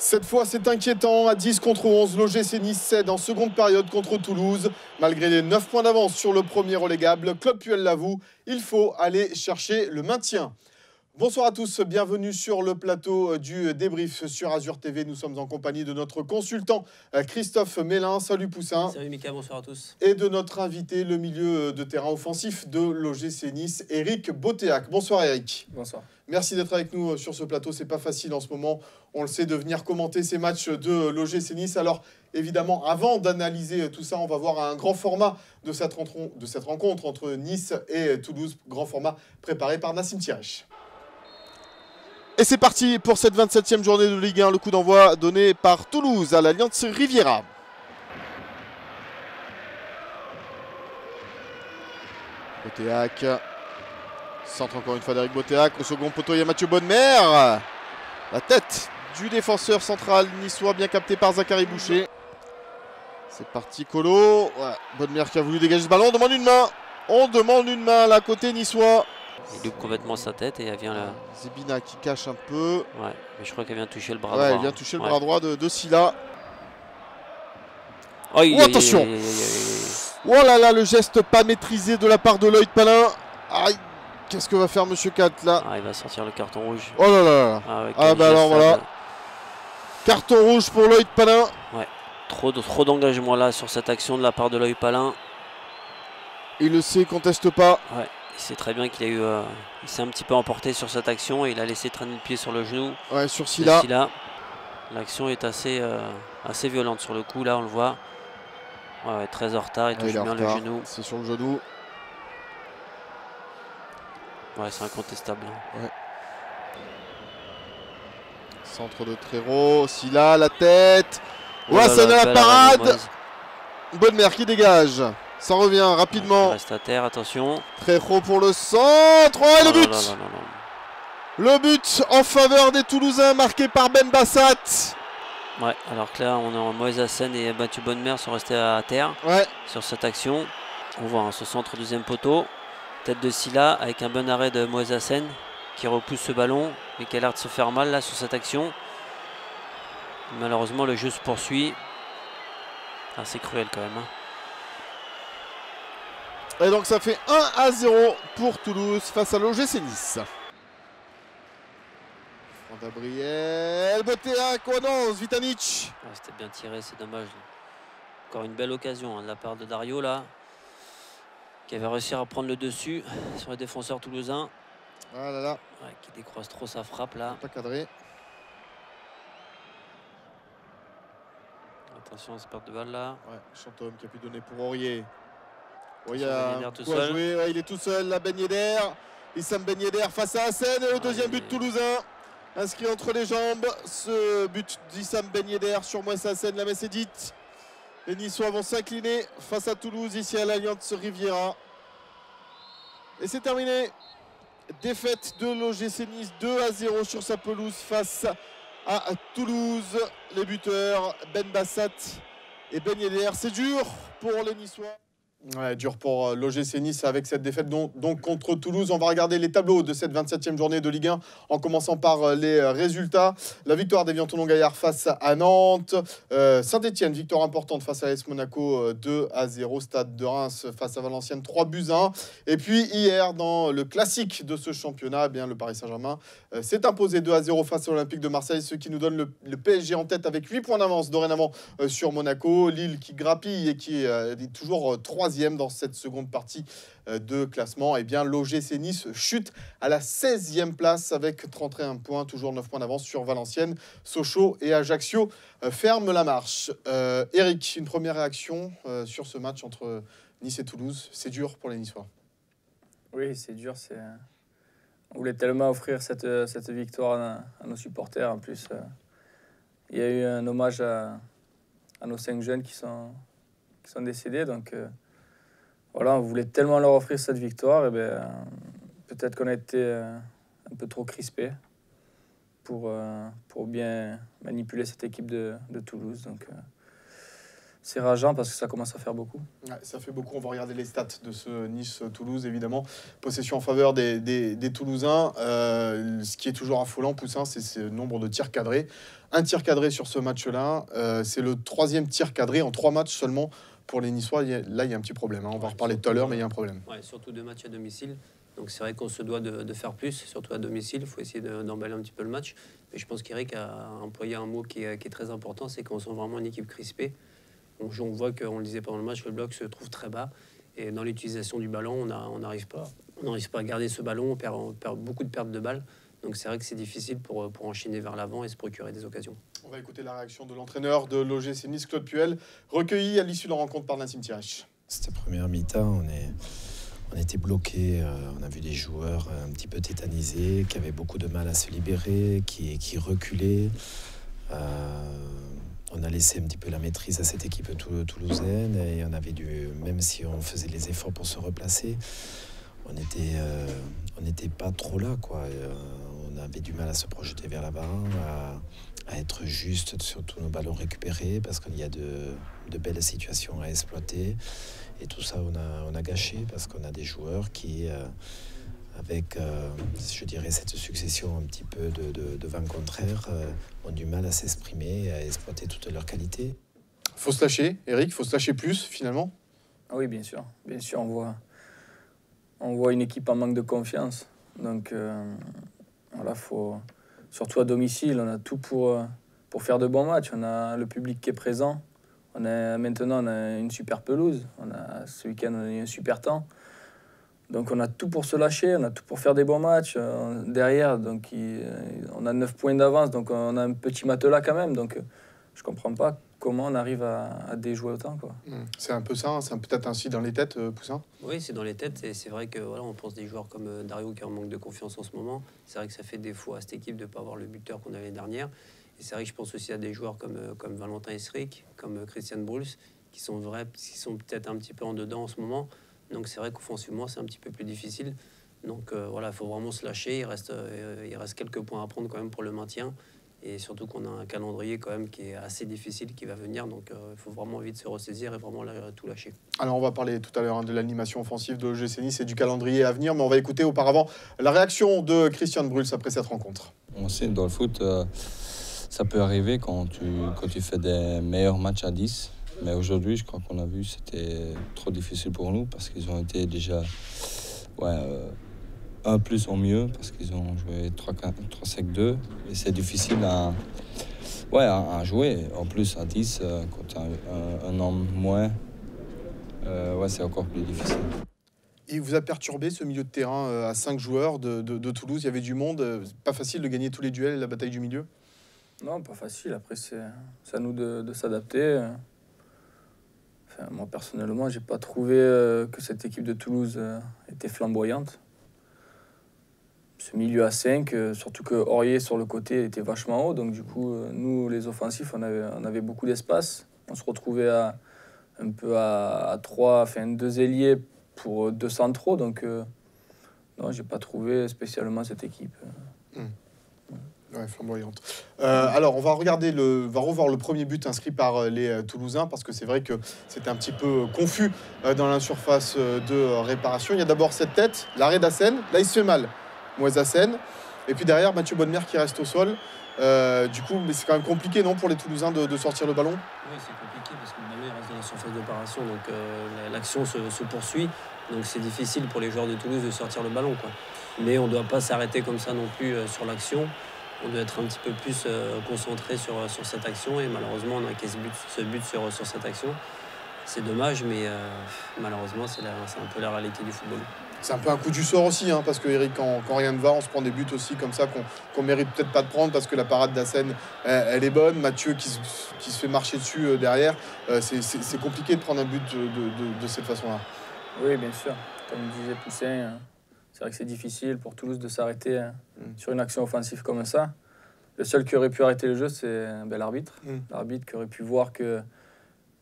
Cette fois, c'est inquiétant. À 10 contre 11, l'OGC Nice cède en seconde période contre Toulouse. Malgré les 9 points d'avance sur le premier relégable, Claude Puel l'avoue, il faut aller chercher le maintien. Bonsoir à tous, bienvenue sur le plateau du débrief sur Azur TV. Nous sommes en compagnie de notre consultant Christophe Mélin. Salut Poussin. Salut Mika, bonsoir à tous. Et de notre invité, le milieu de terrain offensif de l'OGC Nice, Eric Botéac. Bonsoir Eric. Bonsoir. Merci d'être avec nous sur ce plateau. C'est pas facile en ce moment, on le sait, de venir commenter ces matchs de l'OGC Nice. Alors évidemment, avant d'analyser tout ça, on va voir un grand format de cette rencontre entre Nice et Toulouse. Grand format préparé par Nassim Thierry. Et c'est parti pour cette 27e journée de Ligue 1. Le coup d'envoi donné par Toulouse à l'Alliance Riviera. Botéac. Centre encore une fois d'Eric Botéac. Au second poteau, il y a Mathieu Bonnemer. La tête du défenseur central niçois, bien capté par Zachary Boucher. C'est parti, Colo. Ouais, Bonnemer qui a voulu dégager ce ballon. On demande une main. On demande une main là, côté niçois. Il loupe complètement sa tête et elle vient là. Zebina qui cache un peu. Ouais, mais je crois qu'elle vient toucher le bras droit. Ouais, elle vient toucher le bras droit de Silla. Oh, attention! Oh là là, le geste pas maîtrisé de la part de Loïc Palin. Aïe, qu'est-ce que va faire Monsieur Cat là? Ah, il va sortir le carton rouge. Oh là là. Ah bah alors voilà. Carton rouge pour Loïc Palin. Ouais, trop d'engagement là sur cette action de la part de Loïc Palin. Il le sait, il conteste pas. Ouais. Il sait très bien qu'il a eu, il s'est un petit peu emporté sur cette action et il a laissé traîner le pied sur le genou. Ouais, sur Silla. L'action est assez violente sur le coup, là on le voit. Ouais, très en retard, il touche bien le genou. C'est sur le genou. Ouais, c'est incontestable. Ouais. Centre de Trero, Silla, la tête. Ouassana la parade. Bonnemer qui dégage. Ça revient rapidement. Il reste à terre, attention. Trero pour le centre. Oh, et le but. Le but en faveur des Toulousains marqué par Ben Bassat. Ouais, alors que là, on est en Moïse Hassen et Mathieu Bonnemer sont restés à terre sur cette action. On voit hein, ce centre deuxième poteau. Tête de Silla avec un bon arrêt de Moïse Hassen qui repousse ce ballon mais qui a l'air de se faire mal là sur cette action. Malheureusement, le jeu se poursuit. Ah, c'est cruel quand même. Hein. Et donc ça fait 1-0 pour Toulouse face à l'OGC Nice. Gabriel, Botéac, oh non, Zvitanic. Ah, c'était bien tiré, c'est dommage. Encore une belle occasion hein, de la part de Dario là, qui avait réussi à prendre le dessus sur les défenseurs toulousains. Ah là là. Ouais, qui décroise trop sa frappe là. Pas cadré. Attention à cette perte de balle là. Ouais, Chantôme qui a pu donner pour Aurier. Il a tout seul. Ouais, il est tout seul, la Ben Yedder. Issam Ben Yedder face à Hassen et le deuxième but toulousain. Inscrit entre les jambes, ce but d'Issam Ben Yedder sur Moïse Hassen, la messe est dite. Les Niçois vont s'incliner face à Toulouse, ici à l'Alliance Riviera. Et c'est terminé. Défaite de l'OGC Nice 2-0 sur sa pelouse face à Toulouse. Les buteurs Ben Bassat et Ben Yedder. C'est dur pour les Niçois. Ouais, dur pour l'OGC Nice avec cette défaite donc contre Toulouse. On va regarder les tableaux de cette 27e journée de Ligue 1 en commençant par les résultats. La victoire d'Evian Toulon-Gaillard face à Nantes. Saint-Etienne, victoire importante face à AS Monaco 2-0. Stade de Reims face à Valenciennes 3-1. Et puis hier, dans le classique de ce championnat, eh bien, le Paris Saint-Germain s'est imposé 2-0 face à l'Olympique de Marseille, ce qui nous donne le PSG en tête avec 8 points d'avance dorénavant sur Monaco. Lille qui grappille et qui est toujours 3e dans cette seconde partie de classement. Et bien l'OGC Nice chute à la 16e place avec 31 points, toujours 9 points d'avance sur Valenciennes. Sochaux et Ajaccio ferment la marche. Eric, une première réaction sur ce match entre Nice et Toulouse. C'est dur pour les Niçois. Oui, c'est dur. On voulait tellement offrir cette victoire à nos supporters. En plus, il y a eu un hommage à nos 5 jeunes qui sont décédés. Donc voilà, on voulait tellement leur offrir cette victoire. Et peut-être qu'on a été un peu trop crispés pour bien manipuler cette équipe de Toulouse. Donc c'est rageant parce que ça commence à faire beaucoup. Ouais, ça fait beaucoup. On va regarder les stats de ce Nice-Toulouse, évidemment. Possession en faveur des Toulousains. Ce qui est toujours affolant, Poussin, c'est ce nombre de tirs cadrés. Un tir cadré sur ce match-là. C'est le 3e tir cadré en 3 matchs seulement pour les Niçois. Là, il y a un petit problème. On va en reparler tout à l'heure, mais il y a un problème. Ouais, surtout 2 matchs à domicile. Donc c'est vrai qu'on se doit de faire plus, surtout à domicile. Il faut essayer d'emballer un petit peu le match. Mais je pense qu'Eric a employé un mot qui est très important, c'est qu'on sent vraiment une équipe crispée. On voit qu'on le disait pendant le match, le bloc se trouve très bas. Et dans l'utilisation du ballon, on n'arrive pas à garder ce ballon. On perd beaucoup de pertes de balles. Donc c'est vrai que c'est difficile pour enchaîner vers l'avant et se procurer des occasions. On va écouter la réaction de l'entraîneur de l'OGC Nice, Claude Puel, recueilli à l'issue de la rencontre par Nassim Thierry. C'était première mi-temps, on était bloqués, on a vu des joueurs un petit peu tétanisés, qui avaient beaucoup de mal à se libérer, qui reculaient. On a laissé un petit peu la maîtrise à cette équipe toulousaine et on avait dû, même si on faisait les efforts pour se replacer, on n'était pas trop là, quoi. On avait du mal à se projeter vers l'avant, à être juste sur tous nos ballons récupérés parce qu'il y a de belles situations à exploiter. Et tout ça, on a gâché parce qu'on a des joueurs qui, avec, je dirais, cette succession un petit peu de vents contraires, ont du mal à s'exprimer et à exploiter toutes leurs qualités. Faut se lâcher, Eric, faut se lâcher plus, finalement. Ah oui, bien sûr. Bien sûr, on voit une équipe en manque de confiance. Donc, voilà, faut, surtout à domicile, on a tout pour faire de bons matchs. On a le public qui est présent. Maintenant, on a une super pelouse. Ce week-end, on a eu un super temps. Donc, on a tout pour se lâcher. On a tout pour faire des bons matchs. Derrière, donc, on a 9 points d'avance. Donc, on a un petit matelas quand même. Donc, je ne comprends pas comment on arrive à déjouer autant, quoi. C'est un peu ça, c'est peut-être ainsi dans les têtes, Poussin. Oui, c'est dans les têtes et c'est vrai que voilà, on pense des joueurs comme Dario qui est en manque de confiance en ce moment. C'est vrai que ça fait défaut à cette équipe de ne pas avoir le buteur qu'on avait l'année dernière. Et c'est vrai que je pense aussi à des joueurs comme Valentin Esric, comme Christian Bruls, qui sont peut-être un petit peu en dedans en ce moment. Donc c'est vrai qu'offensivement, c'est un petit peu plus difficile. Donc voilà, il faut vraiment se lâcher. Il reste quelques points à prendre quand même pour le maintien. Et surtout qu'on a un calendrier quand même qui est assez difficile qui va venir. Donc il faut vraiment vite se ressaisir et vraiment tout lâcher. Alors on va parler tout à l'heure de l'animation offensive de l'OGC Nice et du calendrier à venir. Mais on va écouter auparavant la réaction de Christian Bruls après cette rencontre. On sait, dans le foot, ça peut arriver quand tu fais des meilleurs matchs à 10. Mais aujourd'hui, je crois qu'on a vu, c'était trop difficile pour nous parce qu'ils ont été déjà un plus en mieux parce qu'ils ont joué 3-5-2 et c'est difficile à jouer. En plus, à 10, quand tu as un homme moins, c'est encore plus difficile. Il vous a perturbé ce milieu de terrain à 5 joueurs de Toulouse. Il y avait du monde. Pas facile de gagner tous les duels et la bataille du milieu. Non, pas facile. Après, c'est à nous de s'adapter. Enfin, moi, personnellement, j'ai pas trouvé que cette équipe de Toulouse était flamboyante. Ce milieu à 5, surtout que Aurier sur le côté était vachement haut. Donc, du coup, nous, les offensifs, on avait beaucoup d'espace. On se retrouvait un peu à 3, enfin 2 ailiers pour 2 centraux. Donc, non, j'ai pas trouvé spécialement cette équipe. Ouais, flamboyante. Alors, on va revoir le premier but inscrit par les Toulousains parce que c'est vrai que c'était un petit peu confus dans la surface de réparation. Il y a d'abord cette tête, l'arrêt d'Hassen. Là, il se fait mal, Moïse Hassen. Et puis derrière, Mathieu Bonnemer qui reste au sol. Du coup, mais c'est quand même compliqué, non, pour les Toulousains de sortir le ballon? Oui, c'est compliqué parce que le ballon reste dans la surface d'opération. Donc, l'action se poursuit. Donc, c'est difficile pour les joueurs de Toulouse de sortir le ballon, quoi. Mais on ne doit pas s'arrêter comme ça non plus sur l'action. On doit être un petit peu plus concentré sur cette action et malheureusement on a encaissé ce but sur cette action. C'est dommage, mais malheureusement c'est un peu la réalité du football. C'est un peu un coup du sort aussi, hein, parce que Eric, quand rien ne va, on se prend des buts aussi comme ça qu'on mérite peut-être pas de prendre parce que la parade d'Hassen, elle est bonne. Mathieu qui se fait marcher dessus derrière. C'est compliqué de prendre un but de cette façon-là. Oui, bien sûr. Comme disait Poussin, c'est vrai que c'est difficile pour Toulouse de s'arrêter sur une action offensive comme ça. Le seul qui aurait pu arrêter le jeu, c'est l'arbitre. L'arbitre qui aurait pu voir que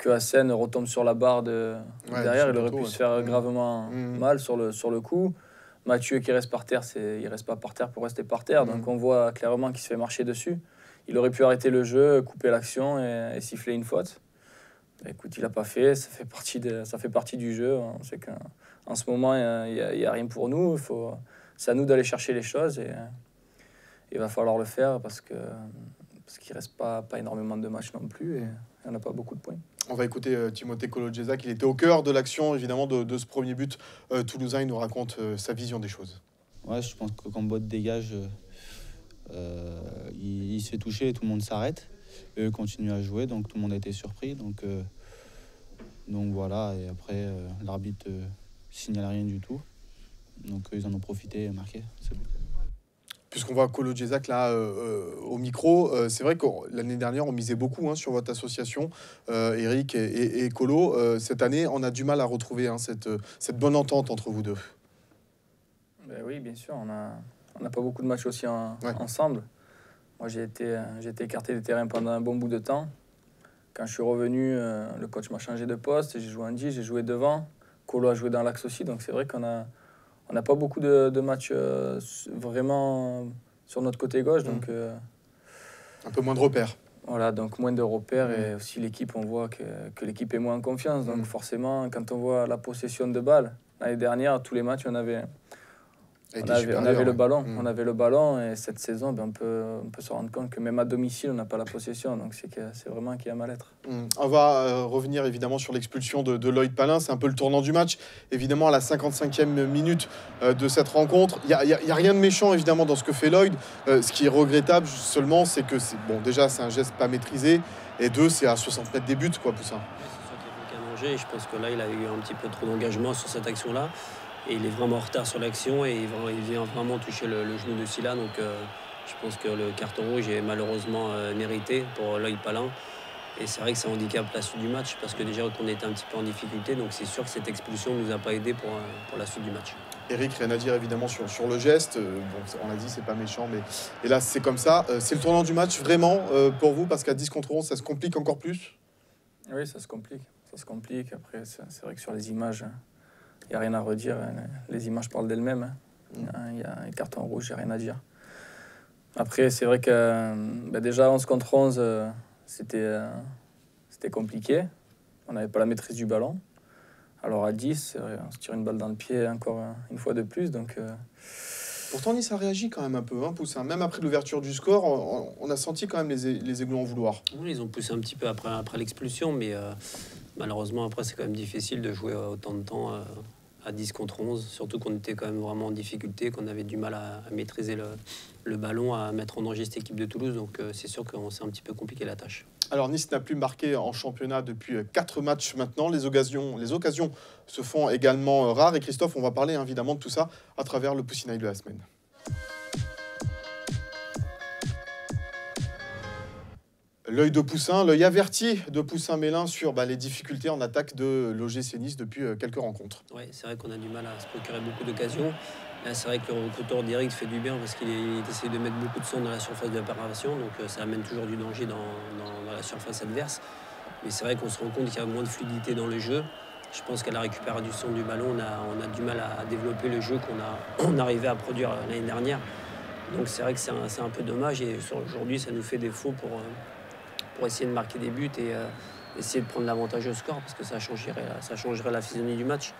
Hassen retombe sur la barre derrière. Il aurait pu se faire gravement mal sur le coup. Mathieu qui reste par terre, il reste pas par terre pour rester par terre. Donc on voit clairement qu'il se fait marcher dessus. Il aurait pu arrêter le jeu, couper l'action et siffler une faute. Écoute, il n'a pas fait, ça fait partie du jeu. On sait qu'en ce moment, il n'y a rien pour nous. C'est à nous d'aller chercher les choses et il va falloir le faire parce qu'il ne reste pas énormément de matchs non plus et on n'a pas beaucoup de points. On va écouter Timothée Kolodziejczak. Il était au cœur de l'action, évidemment, de ce premier but toulousain. Il nous raconte sa vision des choses. Ouais, je pense que quand Bot dégage, il se fait toucher et tout le monde s'arrête. Eux continuent à jouer, donc tout le monde a été surpris. Donc voilà, et après, l'arbitre signale rien du tout. Donc ils en ont profité et marqué. Puisqu'on voit Kolodziejczak là au micro, c'est vrai que l'année dernière, on misait beaucoup sur votre association, Eric et Colo. Cette année, on a du mal à retrouver cette bonne entente entre vous deux. Ben oui, bien sûr. On n'a pas beaucoup de matchs aussi ensemble. Moi, j'ai été écarté des terrains pendant un bon bout de temps. Quand je suis revenu, le coach m'a changé de poste. J'ai joué en 10, j'ai joué devant. Colo a joué dans l'axe aussi. Donc c'est vrai qu'on n'a pas beaucoup de matchs vraiment sur notre côté gauche. Donc, un peu moins de repères. Voilà, donc moins de repères. Et aussi l'équipe, on voit que l'équipe est moins en confiance. Donc forcément, quand on voit la possession de balle, l'année dernière, tous les matchs, on avait le ballon. On avait le ballon et cette saison, on peut se rendre compte que même à domicile, on n'a pas la possession. Donc c'est vraiment qu'il y a mal-être. On va revenir évidemment sur l'expulsion de Loïc Palin. C'est un peu le tournant du match. Évidemment, à la 55e minute de cette rencontre, il n'y a rien de méchant évidemment dans ce que fait Loïc. Ce qui est regrettable seulement, c'est que déjà, c'est un geste pas maîtrisé. Et deux, c'est à 60 mètres des buts, quoi, Poussin. C'est sûr qu'il y a plus qu'à manger. Je pense que là, il a eu un petit peu trop d'engagement sur cette action-là. Et il est vraiment en retard sur l'action et il vient vraiment toucher le genou de Sylla. Donc je pense que le carton rouge est malheureusement mérité pour Loïc Palin. Et c'est vrai que ça handicape la suite du match parce que déjà qu'on était un petit peu en difficulté. Donc c'est sûr que cette expulsion ne nous a pas aidé pour la suite du match. Eric, rien à dire évidemment sur le geste. On l'a dit, c'est pas méchant, mais hélas, c'est comme ça. C'est le tournant du match vraiment pour vous parce qu'à 10 contre 11, ça se complique encore plus. Oui, ça se complique. Ça se complique. Après, c'est vrai que sur les images... Il n'y a rien à redire, les images parlent d'elles-mêmes. Il y a un carton rouge, il n'y a rien à dire. Après, c'est vrai que déjà 11 contre 11, c'était compliqué. On n'avait pas la maîtrise du ballon. Alors à 10, on se tire une balle dans le pied encore une fois de plus. Donc, Pourtant, Nice a réagi quand même un peu, Poussin. Même après l'ouverture du score, on a senti quand même les Aiglons en vouloir. Oui, ils ont poussé un petit peu après l'expulsion, mais malheureusement, après, c'est quand même difficile de jouer autant de temps à 10 contre 11, surtout qu'on était quand même vraiment en difficulté, qu'on avait du mal à maîtriser le ballon, à mettre en danger cette équipe de Toulouse. Donc c'est sûr qu'on s'est un petit peu compliqué la tâche. Alors Nice n'a plus marqué en championnat depuis 4 matchs maintenant. Les occasions se font également rares. Et Christophe, on va parler évidemment de tout ça à travers le Poussinaille de la semaine. L'œil de Poussin, l'œil averti de Poussin-Mélin sur les difficultés en attaque de l'OGC Nice depuis quelques rencontres. Oui, c'est vrai qu'on a du mal à se procurer beaucoup d'occasions. Là, c'est vrai que le recruteur direct fait du bien parce qu'il essaie de mettre beaucoup de sang dans la surface de la préparation. Donc ça amène toujours du danger dans la surface adverse. Mais c'est vrai qu'on se rend compte qu'il y a moins de fluidité dans le jeu. Je pense qu'à la récupération du ballon, on a du mal à développer le jeu qu'on arrivait à produire l'année dernière. Donc c'est vrai que c'est un peu dommage. Et aujourd'hui, ça nous fait défaut pour essayer de marquer des buts et essayer de prendre l'avantage au score parce que ça changerait la physionomie du match.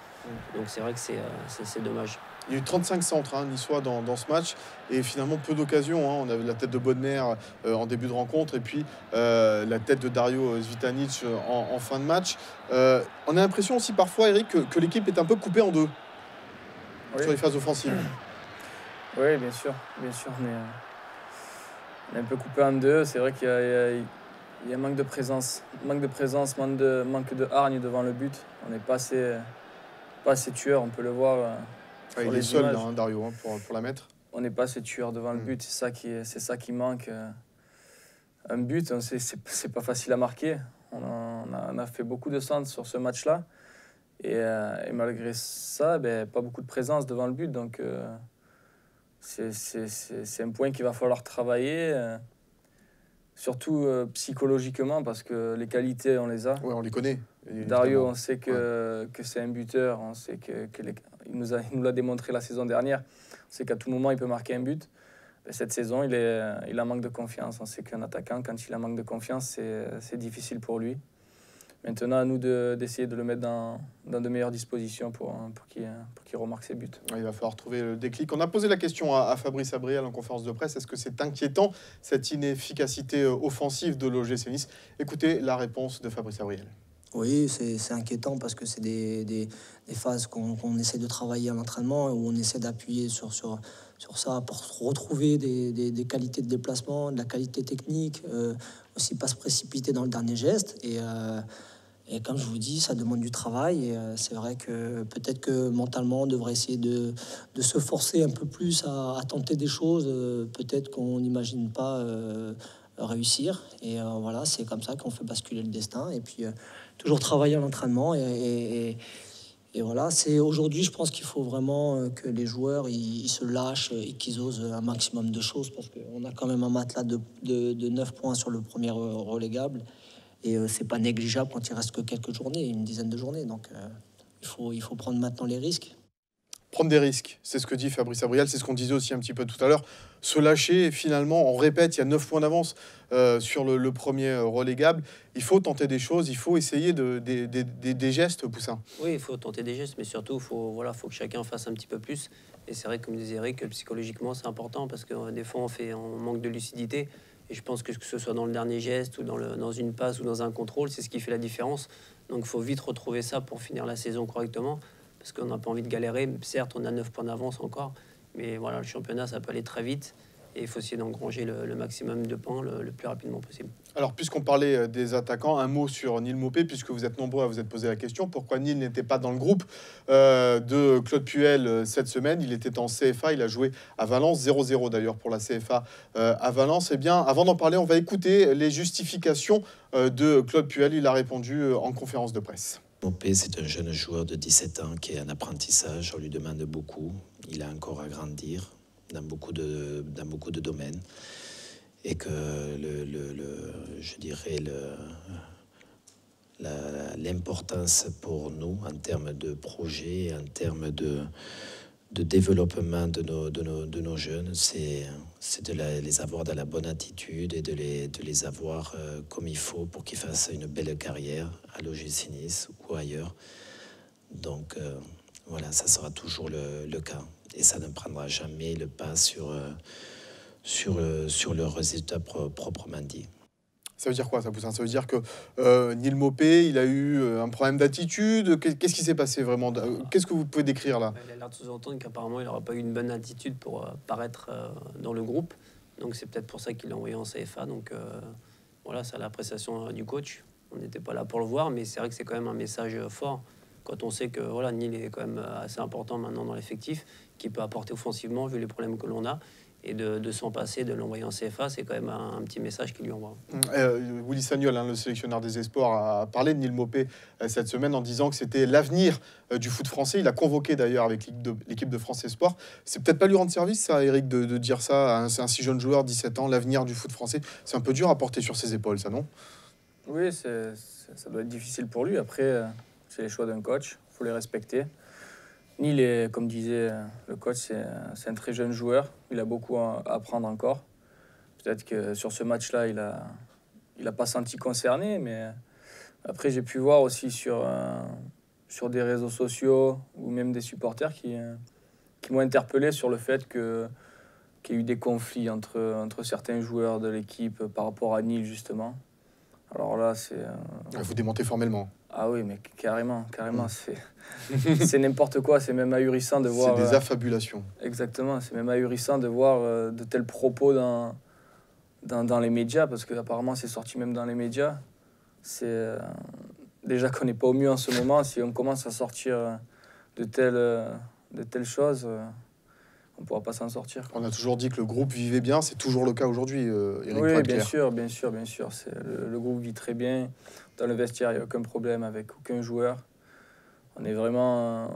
Donc c'est vrai que c'est dommage. Il y a eu 35 centres niçois dans ce match et finalement peu d'occasions. On avait la tête de Bodmer en début de rencontre et puis la tête de Dario Zvitanic en fin de match. On a l'impression aussi parfois, Eric, que l'équipe est un peu coupée en deux sur les phases offensives. Oui, bien sûr. On est un peu coupé en deux. C'est vrai qu'il y a un manque de présence. Manque de hargne devant le but. On n'est pas assez tueur, on peut le voir. Il est seul, là, Dario, pour la mettre. On n'est pas assez tueur devant le but, c'est ça qui manque. Un but, c'est pas facile à marquer. On a fait beaucoup de centres sur ce match-là. Et malgré ça, pas beaucoup de présence devant le but. Donc, c'est un point qu'il va falloir travailler. Surtout psychologiquement, parce que les qualités, on les a. Oui, on les connaît. Dario, on sait que c'est un buteur. On sait il nous l'a démontré la saison dernière. On sait qu'à tout moment, il peut marquer un but. Cette saison, il a manque de confiance. On sait qu'un attaquant, quand il a manque de confiance, c'est difficile pour lui. Maintenant, à nous d'essayer de le mettre dans de meilleures dispositions pour qu'il remarque ses buts. Il va falloir trouver le déclic. On a posé la question à Fabrice Abrial en conférence de presse. Est-ce que c'est inquiétant, cette inefficacité offensive de l'OGC Nice? Écoutez la réponse de Fabrice Abrial. Oui, c'est inquiétant parce que c'est des phases qu'on essaie de travailler à l'entraînement, où on essaie d'appuyer sur ça pour retrouver des qualités de déplacement, de la qualité technique, aussi pas se précipiter dans le dernier geste. Et comme je vous dis, ça demande du travail. Et c'est vrai que peut-être que mentalement, on devrait essayer de se forcer un peu plus à tenter des choses, peut-être qu'on n'imagine pas réussir. Et voilà, c'est comme ça qu'on fait basculer le destin. Et puis, toujours travailler à l'entraînement. Et voilà, c'est aujourd'hui, je pense qu'il faut vraiment que les joueurs ils se lâchent et qu'ils osent un maximum de choses. Parce qu'on a quand même un matelas de 9 points sur le premier relégable. Et c'est pas négligeable quand il reste que quelques journées, une dizaine de journées. Donc il faut prendre maintenant les risques. Prendre des risques, c'est ce que dit Fabrice Abrial, c'est ce qu'on disait aussi un petit peu tout à l'heure. Se lâcher, finalement, on répète, il y a 9 points d'avance sur le premier relégable. Il faut tenter des choses, il faut essayer des gestes, Poussin. Oui, il faut tenter des gestes, mais surtout, il faut que chacun fasse un petit peu plus. Et c'est vrai, comme disait Eric, que psychologiquement, c'est important parce que des fois, on manque de lucidité. Et je pense que ce soit dans le dernier geste ou dans une passe ou dans un contrôle, c'est ce qui fait la différence. Donc il faut vite retrouver ça pour finir la saison correctement. Parce qu'on n'a pas envie de galérer. Certes, on a 9 points d'avance encore. Mais voilà, le championnat, ça peut aller très vite. Et il faut essayer d'engranger le maximum de points le plus rapidement possible. Alors, puisqu'on parlait des attaquants, un mot sur Neil Maupay, puisque vous êtes nombreux à vous être posé la question. Pourquoi Neil n'était pas dans le groupe de Claude Puel cette semaine? Il était en CFA, il a joué à Valence, 0-0 d'ailleurs pour la CFA à Valence. Eh bien, avant d'en parler, on va écouter les justifications de Claude Puel. Il a répondu en conférence de presse. Maupay, c'est un jeune joueur de 17 ans qui est en apprentissage. On lui demande beaucoup. Il a encore à grandir dans beaucoup de domaines. Et que je dirais l'importance pour nous en termes de projet, en termes de développement de nos jeunes, c'est de les avoir dans la bonne attitude et de les avoir comme il faut pour qu'ils fassent une belle carrière à l'OGC Nice ou ailleurs. Donc voilà, ça sera toujours le cas. Et ça ne prendra jamais le pas sur le résultat proprement dit. Ça veut dire quoi, ça, Poussin? Ça veut dire que Neil Maupay, il a eu un problème d'attitude. Qu'est-ce qui s'est passé vraiment? Qu'est-ce que vous pouvez décrire là? Il a l'air de sous-entendre qu'apparemment, il n'aura pas eu une bonne attitude pour paraître dans le groupe. Donc c'est peut-être pour ça qu'il l'a envoyé en CFA. Donc voilà, c'est l'appréciation du coach. On n'était pas là pour le voir, mais c'est vrai que c'est quand même un message fort. Quand on sait que voilà, Neil est quand même assez important maintenant dans l'effectif, qui peut apporter offensivement vu les problèmes que l'on a. Et de s'en passer, de l'envoyer en CFA, c'est quand même un petit message qu'il lui envoie. Willy Sagnol, le sélectionneur des espoirs, a parlé de Neil Maupay cette semaine en disant que c'était l'avenir du foot français. Il a convoqué d'ailleurs avec l'équipe de France Espoir. C'est peut-être pas lui rendre service, ça, Eric, de dire ça à un si jeune joueur, 17 ans, l'avenir du foot français. C'est un peu dur à porter sur ses épaules, ça, non? Oui, ça doit être difficile pour lui. Après, c'est les choix d'un coach, il faut les respecter. Neil, comme disait le coach, c'est un très jeune joueur. Il a beaucoup à apprendre encore. Peut-être que sur ce match-là, il a pas senti concerné, mais après, j'ai pu voir aussi sur des réseaux sociaux ou même des supporters qui m'ont interpellé sur le fait qu'il y a eu des conflits entre certains joueurs de l'équipe par rapport à Neil, justement. Alors là, c'est... Vous démentez formellement. Ah oui, mais carrément, c'est n'importe quoi, c'est même ahurissant de voir... C'est des affabulations. Exactement, c'est même ahurissant de voir de tels propos dans les médias, parce qu'apparemment c'est sorti même dans les médias. Déjà qu'on n'est pas au mieux en ce moment, si on commence à sortir de telles choses, on ne pourra pas s'en sortir. On a toujours dit que le groupe vivait bien, c'est toujours le cas aujourd'hui, Eric. Oui, bien sûr. Le groupe vit très bien. Dans le vestiaire, il n'y a aucun problème avec aucun joueur. On est vraiment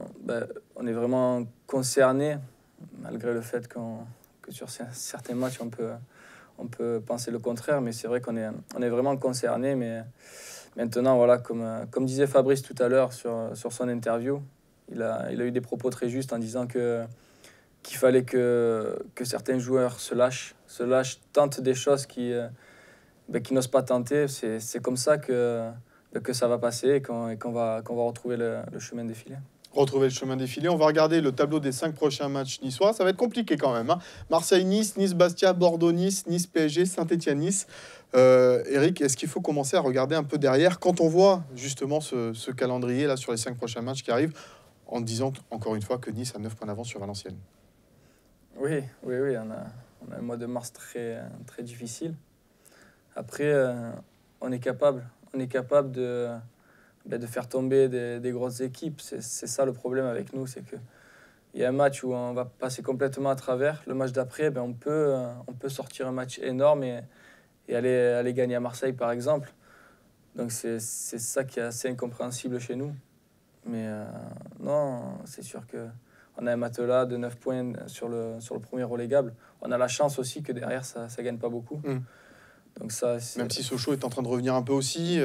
concernés, malgré le fait que sur certains matchs, on peut penser le contraire. Mais c'est vrai qu'on est vraiment concernés. Mais maintenant, voilà, comme disait Fabrice tout à l'heure sur son interview, il a eu des propos très justes en disant qu'il fallait que certains joueurs se lâchent, tentent des choses qui n'osent pas tenter. C'est comme ça que que ça va passer et qu'on va retrouver le chemin défilé. Retrouver le chemin défilé. On va regarder le tableau des 5 prochains matchs niçois. Ça va être compliqué quand même. Hein. Marseille-Nice, Nice-Bastia, Bordeaux-Nice, Nice-PSG, Saint-Étienne-Nice. Eric, est-ce qu'il faut commencer à regarder un peu derrière quand on voit justement ce calendrier là sur les 5 prochains matchs qui arrivent, en disant encore une fois que Nice a 9 points d'avance sur Valenciennes? Oui. On a un mois de mars très difficile. Après, on est capable de faire tomber des grosses équipes. C'est ça le problème avec nous, c'est qu'il y a un match où on va passer complètement à travers. Le match d'après, on peut sortir un match énorme et aller gagner à Marseille, par exemple. Donc c'est ça qui est assez incompréhensible chez nous. Mais non, c'est sûr qu'on a un matelas de 9 points sur le premier relégable. On a la chance aussi que derrière, ça ne gagne pas beaucoup. Donc ça, même si Sochaux est en train de revenir un peu aussi,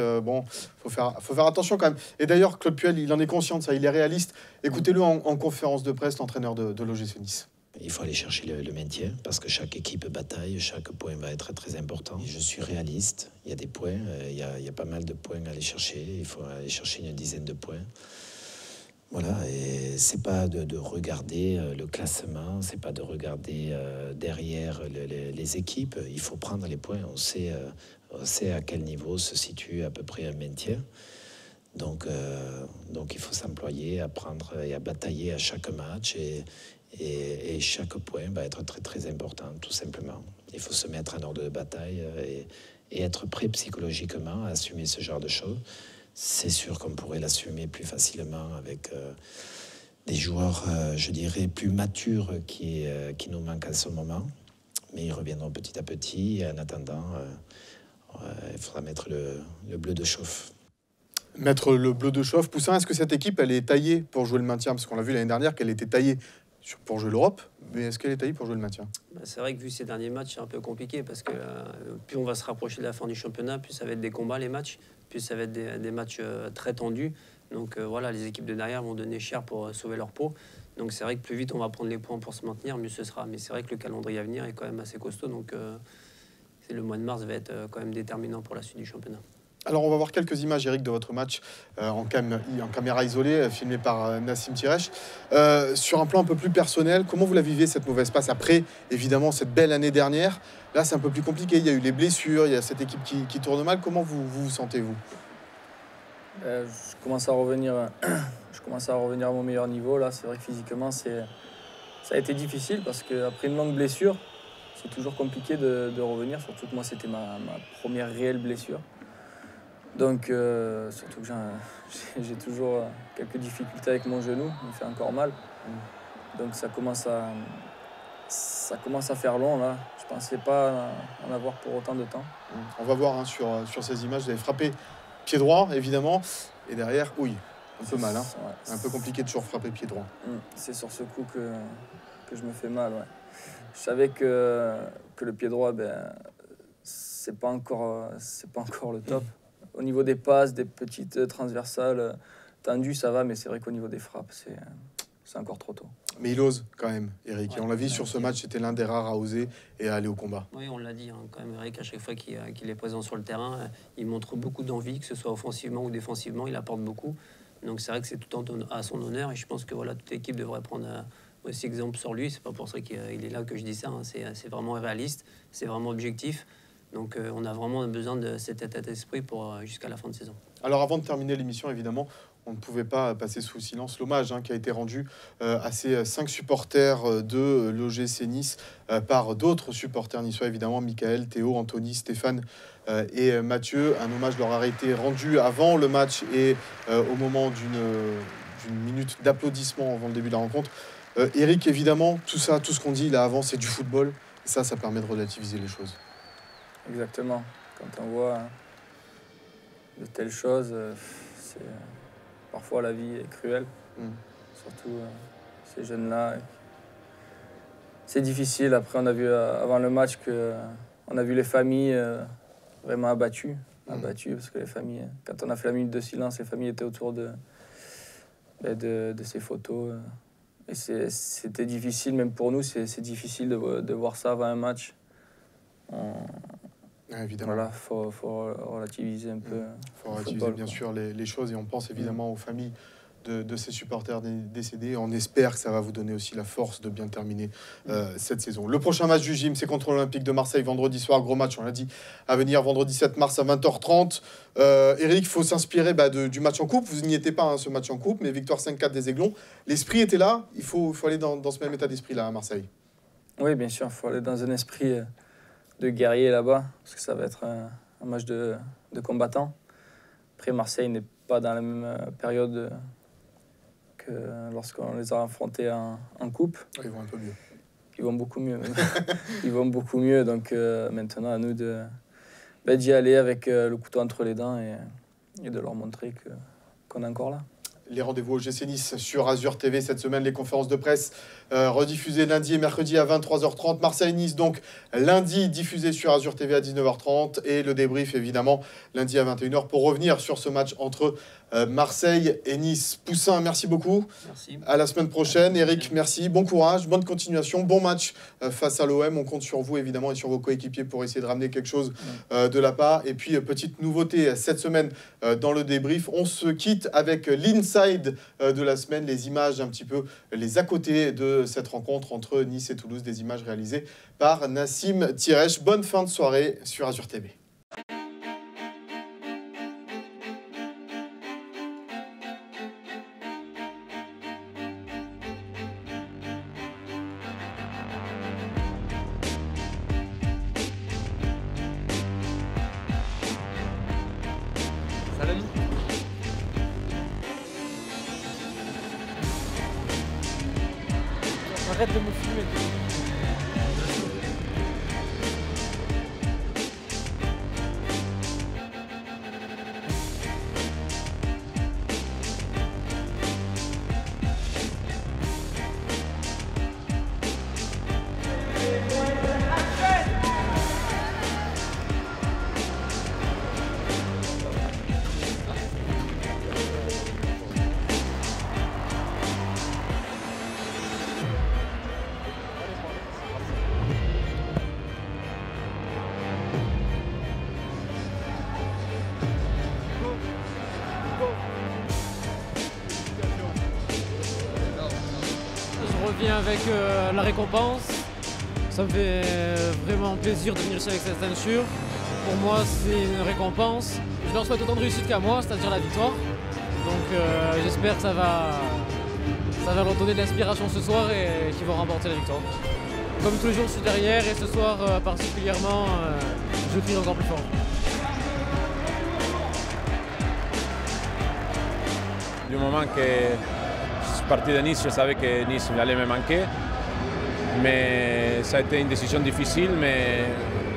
faut faire attention quand même. Et d'ailleurs, Claude Puel, il en est conscient de ça, il est réaliste. Écoutez-le en conférence de presse, l'entraîneur de l'OGC Nice. Il faut aller chercher le maintien parce que chaque équipe bataille, chaque point va être très important. Et je suis réaliste, il y a des points, il y a pas mal de points à aller chercher. Il faut aller chercher une dizaine de points. Voilà, et c'est pas de regarder le classement, c'est pas de regarder derrière les équipes. Il faut prendre les points. On sait à quel niveau se situe à peu près un maintien. Donc il faut s'employer à prendre et à batailler à chaque match et chaque point va être très très important, tout simplement. Il faut se mettre en ordre de bataille et être prêt psychologiquement à assumer ce genre de choses. C'est sûr qu'on pourrait l'assumer plus facilement avec des joueurs, je dirais, plus matures qui nous manquent en ce moment. Mais ils reviendront petit à petit. Et en attendant, il faudra mettre le bleu de chauffe. Mettre le bleu de chauffe. Poussin, est-ce que cette équipe, elle est taillée pour jouer le maintien? Parce qu'on l'a vu l'année dernière qu'elle était taillée pour jouer l'Europe. Mais est-ce qu'elle est taillée pour jouer le maintien? C'est vrai que vu ces derniers matchs, c'est un peu compliqué parce que plus on va se rapprocher de la fin du championnat, plus ça va être des combats, les matchs. Puis ça va être des matchs très tendus. Donc voilà, les équipes de derrière vont donner cher pour sauver leur peau. Donc c'est vrai que plus vite on va prendre les points pour se maintenir, mieux ce sera. Mais c'est vrai que le calendrier à venir est quand même assez costaud. Donc le mois de mars va être quand même déterminant pour la suite du championnat. Alors on va voir quelques images, Eric, de votre match en caméra isolée, filmé par Nassim Tirech. Sur un plan un peu plus personnel, comment vous la vivez, cette mauvaise passe? Après, évidemment, cette belle année dernière, là c'est un peu plus compliqué. Il y a eu les blessures, il y a cette équipe qui tourne mal. Comment vous sentez, vous? Je commence à revenir à mon meilleur niveau. Là, c'est vrai que physiquement, ça a été difficile parce qu'après une longue blessure, c'est toujours compliqué de revenir. Surtout que moi, c'était ma première réelle blessure. Donc, surtout que j'ai toujours quelques difficultés avec mon genou, il me fait encore mal. Donc ça commence à faire long là. Je pensais pas en avoir pour autant de temps. On va voir hein, sur ces images, vous avez frappé pied droit évidemment, et derrière, oui, un peu mal. Hein. Ouais. Un peu compliqué de toujours frapper pied droit. C'est sur ce coup que je me fais mal. Ouais. Je savais que le pied droit, c'est pas encore le top. Au niveau des passes, des petites transversales tendues, ça va, mais c'est vrai qu'au niveau des frappes, c'est encore trop tôt. Mais il ose quand même, Eric. Ouais, et on l'a vu sur ce match, c'était l'un des rares à oser et à aller au combat. Oui, on l'a dit hein, quand même, Eric, à chaque fois qu'il est présent sur le terrain, il montre beaucoup d'envie, que ce soit offensivement ou défensivement, il apporte beaucoup. Donc c'est vrai que c'est tout à son honneur et je pense que voilà, toute l'équipe devrait prendre aussi exemple sur lui. C'est pas pour ça qu'il est là que je dis ça. Hein. C'est vraiment réaliste, c'est vraiment objectif. Donc on a vraiment besoin de cet état d'esprit pour jusqu'à la fin de saison. Alors avant de terminer l'émission, évidemment, on ne pouvait pas passer sous silence l'hommage qui a été rendu à ces 5 supporters de l'OGC Nice par d'autres supporters niçois, évidemment, Michael, Théo, Anthony, Stéphane et Mathieu. Un hommage leur a été rendu avant le match et au moment d'une minute d'applaudissement avant le début de la rencontre. Eric, évidemment, tout ça, tout ce qu'on dit là avant, c'est du football. Et ça permet de relativiser les choses. Exactement. Quand on voit de telles choses, parfois la vie est cruelle. Surtout ces jeunes-là. C'est difficile. Après, on a vu avant le match on a vu les familles vraiment abattues. Parce que les familles, quand on a fait la minute de silence, les familles étaient autour de ces photos. Et c'était difficile, même pour nous, c'est difficile de voir ça avant un match. Évidemment. Voilà, faut relativiser un peu. Il faut relativiser bien sûr les choses et on pense évidemment aux familles de ces supporters décédés. On espère que ça va vous donner aussi la force de bien terminer cette saison. Le prochain match du gym, c'est contre l'Olympique de Marseille vendredi soir. Gros match, on l'a dit, à venir vendredi 7 mars à 20h30. Eric, il faut s'inspirer du match en coupe. Vous n'y étiez pas, ce match en coupe, mais victoire 5-4 des Aiglons. L'esprit était là. Il faut aller dans ce même état d'esprit là à Marseille. Oui, bien sûr. Il faut aller dans un esprit de guerrier là-bas, parce que ça va être un match de combattants. Après, Marseille n'est pas dans la même période que lorsqu'on les a affrontés en coupe. Ils vont un peu mieux. Ils vont beaucoup mieux. Ils vont beaucoup mieux. Donc maintenant, à nous d'y aller avec le couteau entre les dents et de leur montrer qu'on est encore là. Les rendez-vous au GC Nice sur Azur TV cette semaine, les conférences de presse rediffusées lundi et mercredi à 23h30. Marseille-Nice donc lundi diffusé sur Azur TV à 19h30 et le débrief évidemment lundi à 21h pour revenir sur ce match entre Marseille et Nice. Poussin, merci beaucoup. Merci. À la semaine prochaine. Eric, merci. Bon courage, bonne continuation, bon match face à l'OM. On compte sur vous évidemment et sur vos coéquipiers pour essayer de ramener quelque chose de là-bas. Et puis petite nouveauté cette semaine dans le débrief, on se quitte avec l'inside de la semaine, les images un petit peu, les à côté de cette rencontre entre Nice et Toulouse, des images réalisées par Nassim Tirech. Bonne fin de soirée sur Azur TV. Salut. Arrête de me filmer. Je reviens avec la récompense. Ça me fait vraiment plaisir de venir ici avec cette ceinture. Pour moi, c'est une récompense. Je leur souhaite autant de réussite qu'à moi, c'est-à-dire la victoire. Donc j'espère que ça va leur donner de l'inspiration ce soir et qu'ils vont remporter la victoire. Comme tous les jours, je suis derrière et ce soir particulièrement, je crie encore plus fort. Du moment que je suis parti de Nice, je savais que Nice allait me manquer. Mais ça a été une décision difficile, mais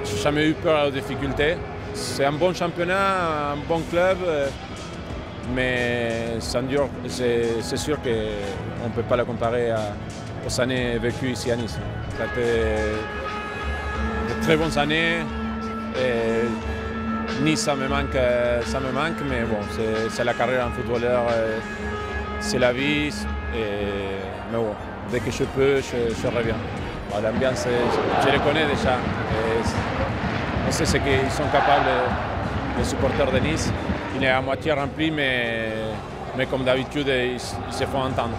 je n'ai jamais eu peur aux difficultés. C'est un bon championnat, un bon club, mais c'est sûr qu'on ne peut pas la comparer aux années vécues ici à Nice. Ça a été de très bonnes années. Et Nice, ça me manque, mais bon, c'est la carrière en footballeur, c'est la vie. Mais bon, dès que je peux, je reviens. L'ambiance, je le connais déjà. On sait ce qu'ils sont capables, les supporters de Nice. Il est à moitié rempli, mais comme d'habitude, ils se font entendre.